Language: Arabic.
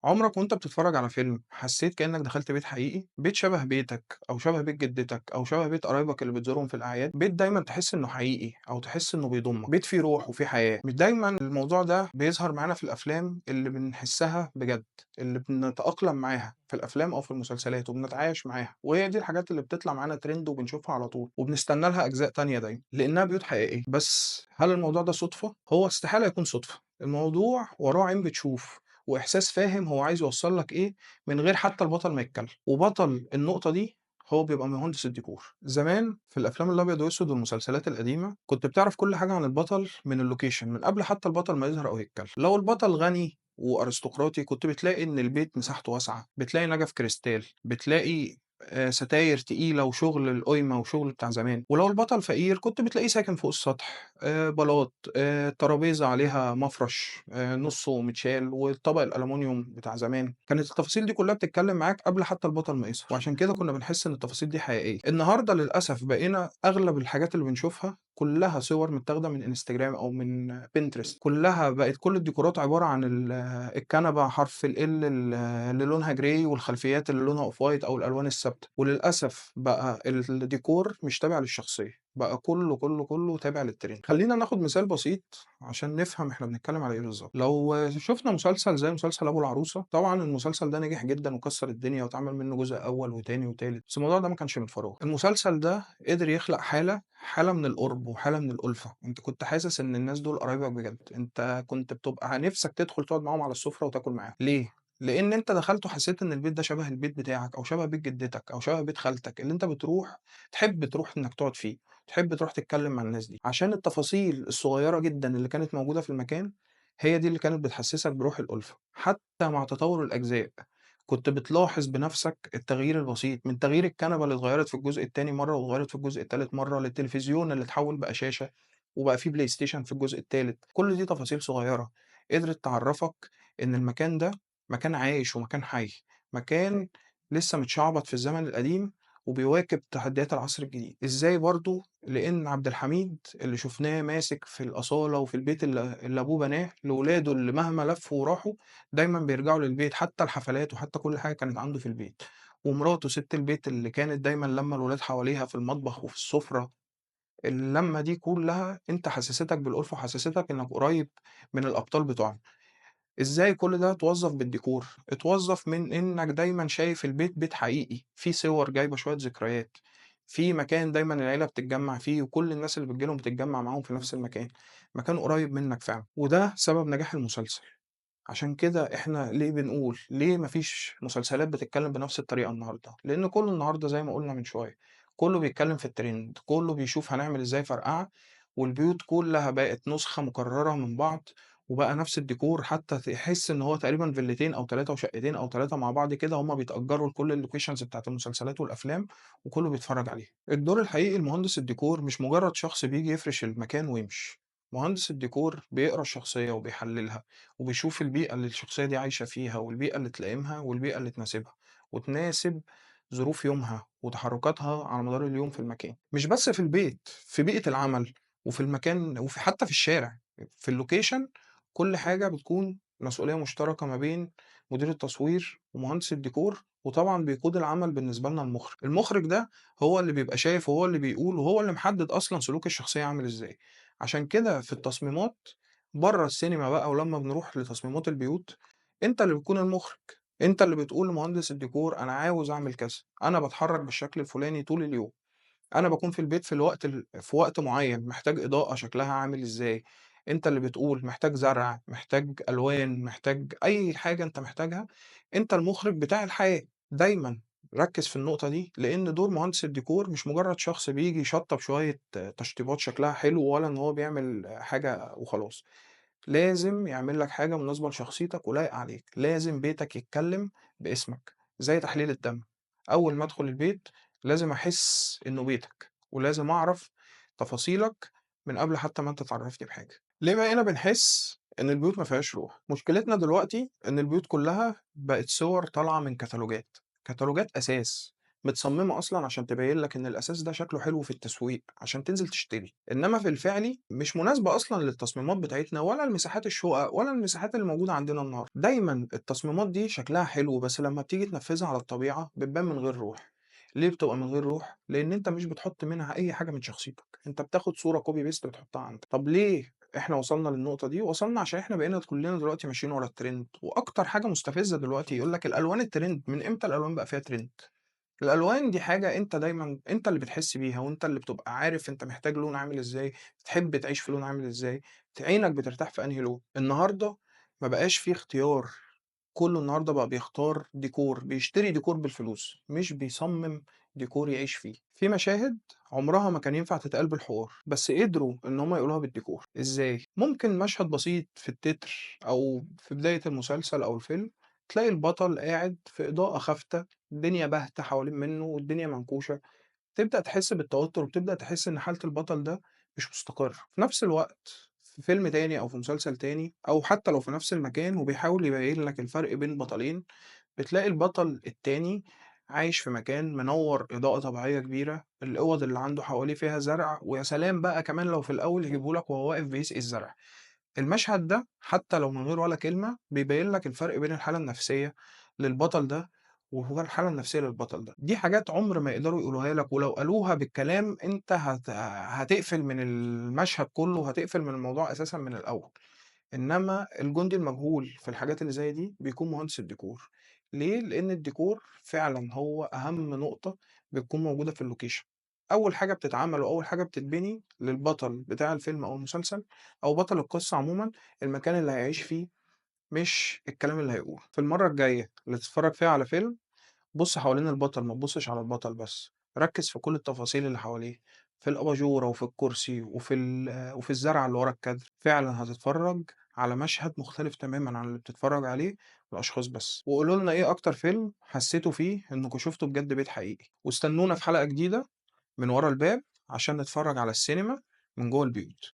عمرك وأنت بتتفرج على فيلم حسيت كأنك دخلت بيت حقيقي؟ بيت شبه بيتك أو شبه بيت جدتك أو شبه بيت قرايبك اللي بتزورهم في الأعياد، بيت دايمًا تحس إنه حقيقي أو تحس إنه بيضمك، بيت فيه روح وفيه حياة، مش دايمًا الموضوع ده بيظهر معانا في الأفلام اللي بنحسها بجد، اللي بنتأقلم معاها في الأفلام أو في المسلسلات وبنتعايش معاها، وهي دي الحاجات اللي بتطلع معانا ترند وبنشوفها على طول، وبنستنى لها أجزاء تانية دايمًا، لإنها بيوت حقيقية. بس هل الموضوع ده صدفة؟ هو استحالة يكون صدفة، الموضوع وراه عين بتشوف. وإحساس فاهم هو عايز يوصّل لك إيه من غير حتى البطل ما يتكلّم، وبطل النقطة دي هو بيبقى مهندس الديكور. زمان في الأفلام الأبيض وأسود والمسلسلات القديمة، كنت بتعرف كل حاجة عن البطل من الlocation من قبل حتى البطل ما يظهر أو يتكلّم. لو البطل غني وأرستقراطي كنت بتلاقي إن البيت مساحته واسعة، بتلاقي نجف كريستال، بتلاقي ستاير تقيلة وشغل القايمة وشغل بتاع زمان. ولو البطل فقير كنت بتلاقيه ساكن فوق السطح، بلاط، ترابيزة عليها مفرش نُصّه متشال، والطبق الألومنيوم بتاع زمان. كانت التفاصيل دي كلّها بتتكلّم معاك قبل حتى البطل ما يظهر، وعشان كده كُنّا بنحس إن التفاصيل دي حقيقية. النهارده للأسف بقينا أغلب الحاجات اللي بنشوفها كلّها صور متاخدة من إنستجرام أو من Pinterest، كلّها بقت كل الديكورات عبارة عن الكنبة حرف الL اللي لونها grey والخلفيات اللي لونها off white أو الألوان الثابتة. وللأسف بقى الديكور مش تابع للشخصية، بقى كلّه تابع للtrend. خلّينا ناخد مثال بسيط عشان نفهم إحنا بنتكلم على إيه بالضبط. لو شُفنا مسلسل زي مسلسل أبو العروسة، طبعًا المسلسل ده نجح جدًا وكسّر الدنيا واتعمل منه جزء أول وتاني وتالت، بس الموضوع ده ما كانش من فراغ. المسلسل ده قدر يخلق حالة من القُرب وحالة من الأُلفة، أنت كنت حاسس إن الناس دول قرايبك بجد، أنت كنت بتبقى نِفْسك تدخل تقعد معاهم على السفرة وتاكل معاهم. ليه؟ لإن أنت دخلت وحسيت إن البيت ده شبه البيت بتاعك أو شبه بيت جدتك أو شبه بيت خالتك اللي أنت تحب تروح إنك تقعد فيه، تحب تروح تتكلم مع الناس دي، عشان التفاصيل الصغيرة جدًا اللي كانت موجودة في المكان، هي دي اللي كانت بتحسسك بروح الألفة. حتى مع تطور الأجزاء كنت بتلاحظ بنفسك التغيير البسيط، من تغيير الكنبة اللي اتغيّرت في الجزء التاني مرّة واتغيّرت في الجزء التالت مرّة، للتلفزيون اللي اتحوّل بقى شاشة، وبقى في PlayStation في الجزء التالت. كل دي تفاصيل صغيرة قدرت تعرّفك إن المكان ده مكان عايش ومكان حي، مكان لسه متشعبط في الزمن القديم وبيواكب تحديات العصر الجديد. إزاي برضه؟ لإن عبد الحميد اللي شُفناه ماسك في الأصالة وفي البيت اللي أبوه بناه لولاده اللي مهما لفّوا وراحوا دايمًا بيرجعوا للبيت، حتى الحفلات وحتى كل حاجة كانت عنده في البيت. ومراته سِت البيت اللي كانت دايمًا لامّة الولاد حواليها في المطبخ وفي السُفرة، اللمّة دي كلّها أنت حسّستك بالألفة وحسّستك إنّك قريّب من الأبطال بتوعنا. إزاي كل ده اتوظّف بالديكور؟ اتوظّف من إنّك دايمًا شايف البيت بيت حقيقي، فيه صور جايبة شوية ذكريات، فيه مكان دايمًا العيلة بتتجمّع فيه وكل الناس اللي بتيجي لهم بتتجمّع معاهم في نفس المكان، مكان قريّب منّك فعلًا، وده سبب نجاح المسلسل. عشان كده إحنا ليه بنقول ليه ما فيش مسلسلات بتتكلّم بنفس الطريقة النهارده؟ لإن كُلّه النهارده زي ما قُلنا من شوية، كُلّه بيتكلّم في الtrend، كُلّه بيشوف هنعمل إزاي فرقعة، والبيوت كُلّها بقت نسخة مكرّرة من بعض، وبقى نفس الديكور حتى تحس إن هو تقريبًا فيلتين أو 3 وشقتين أو 3 مع بعض كده هُم بيتأجّروا لكل الlocations بتاعة المسلسلات والأفلام، وكُلّه بيتفرّج عليها. الدور الحقيقي لمهندس الديكور مش مجرّد شخص بييجي يفرش المكان ويمشي، مهندس الديكور بيقرا الشخصية وبيحلّلها. وبيشوف البيئة اللي الشخصية دي عايشة فيها، والبيئة اللي تلائمها، والبيئة اللي تناسبها، وتناسب ظروف يومها وتحركاتها على مدار اليوم في المكان. مش بس في البيت، في بيئة العمل، وفي المكان حتى في الشارع، في الlocation كل حاجة بتكون مسؤولية مشتركة ما بين مدير التصوير ومهندس الديكور، وطبعًا بيقود العمل بالنسبة لنا المُخرج. المُخرج ده هو اللي بيبقى شايف وهو اللي بيقول وهو اللي محدد أصلًا سلوك الشخصية عامل إزاي. عشان كده في التصميمات برّه السينما بقى ولمّا بنروح لتصميمات البيوت، أنت اللي بتكون المُخرج، أنت اللي بتقول لمهندس الديكور أنا عاوز أعمل كذا، أنا باتحرك بالشكل الفلاني طول اليوم، أنا باكون في البيت في وقت معيّن، محتاج إضاءة شكلها عامل إزاي، أنت اللي بتقول محتاج زرع، محتاج ألوان، محتاج أي حاجة أنت محتاجها، أنت المُخرج بتاع الحياة. دايمًا ركّز في النقطة دي، لإن دور مهندس الديكور مش مجرد شخص بييجي يشطّب شوية تشطيبات شكلها حلو، ولا إن هو بيعمل حاجة وخلاص. لازم يعمل لك حاجة مناسبة لشخصيتك ولايقة عليك، لازم بيتك يتكلم باسمك، زي تحليل الدم. أول ما أدخل البيت لازم أحس إنه بيتك، ولازم أعرف تفاصيلك من قبل حتى ما أنت تعرّفني بحاجة. ليه بقينا بنحس إن البيوت ما فيهاش روح؟ مشكلتنا دلوقتي إن البيوت كلها بقت صور طالعة من كتالوجات، كتالوجات أثاث، متصممة أصلًا عشان تبين لك إن الأثاث ده شكله حلو في التسويق، عشان تنزل تشتري، إنما في الفعلي مش مناسبة أصلًا للتصميمات بتاعتنا ولا لمساحات الشقق ولا المساحات اللي موجودة عندنا النهارده. دايمًا التصميمات دي شكلها حلو، بس لمّا بتيجي تنفذها على الطبيعة بتبان من غير روح. ليه بتبقى من غير روح؟ لإن أنت مش بتحط منها أي حاجة من شخصيتك، أنت بتاخد صورة copy paste بتحطها عندك. طب ليه إحنا وصلنا للنقطة دي؟ وصلنا عشان إحنا بقينا كلنا دلوقتي ماشيين ورا الtrend، وأكتر حاجة مستفزة دلوقتي يقول لك الألوان الtrend، من إمتى الألوان بقى فيها trend؟ الألوان دي حاجة أنت دايمًا أنت اللي بتحس بيها، وأنت اللي بتبقى عارف أنت محتاج لون عامل إزاي، بتحب تعيش في لون عامل إزاي، عينك بترتاح في أنهي لون. النهارده ما بقاش في اختيار، كله النهارده بقى بيختار ديكور، بيشتري ديكور بالفلوس، مش بيصمم ديكور يعيش فيه. في مشاهد عمرها ما كان ينفع تتقال بالحوار، بس قدروا إن هم يقولوها بالديكور. إزاي؟ ممكن مشهد بسيط في التتر أو في بداية المسلسل أو الفيلم، تلاقي البطل قاعد في إضاءة خافتة، الدنيا باهتة حوالين منه والدنيا منكوشة، تبدأ تحس بالتوتر وبتبدأ تحس إن حالة البطل ده مش مستقرة. في نفس الوقت في فيلم تاني أو في مسلسل تاني أو حتى لو في نفس المكان وبيحاول يبين لك الفرق بين بطلين، بتلاقي البطل التاني عايش في مكان منوّر إضاءة طبيعية كبيرة، الأوض اللي عنده حواليه فيها زرع، ويا سلام بقى كمان لو في الأول يجيبه لك وهو واقف بيسقي الزرع. المشهد ده حتى لو من غير ولا كلمة بيبين لك الفرق بين الحالة النفسية للبطل ده وهو الحالة النفسية للبطل ده. دي حاجات عمر ما يقدروا يقولوها لك، ولو قالوها بالكلام أنت هتقفل من المشهد كله، وهتقفل من الموضوع أساسًا من الأول. إنما الجندي المجهول في الحاجات اللي زي دي بيكون مهندس الديكور. ليه؟ لإن الديكور فعلًا هو أهم نقطة بتكون موجودة في اللوكيشن. أول حاجة بتتعمل وأول حاجة بتتبني للبطل بتاع الفيلم أو المسلسل أو بطل القصة عمومًا، المكان اللي هيعيش فيه، مش الكلام اللي هيقوله. في المرة الجاية اللي تتفرج فيها على فيلم، بُص حوالين البطل، ما تبُصّش على البطل بس، ركّز في كل التفاصيل اللي حواليه، في الأباجورة وفي الكرسي وفي الزرعة اللي ورا الكادر. فعلًا هتتفرّج على مشهد مختلف تمامًا عن اللي بتتفرّج عليه الأشخاص بس. وقولوا لنا إيه أكتر فيلم حسّيتوا فيه إنكم شُفتوا بجد بيت حقيقي، واستنونا في حلقة جديدة من ورا الباب عشان نتفرّج على السينما من جوّه البيوت.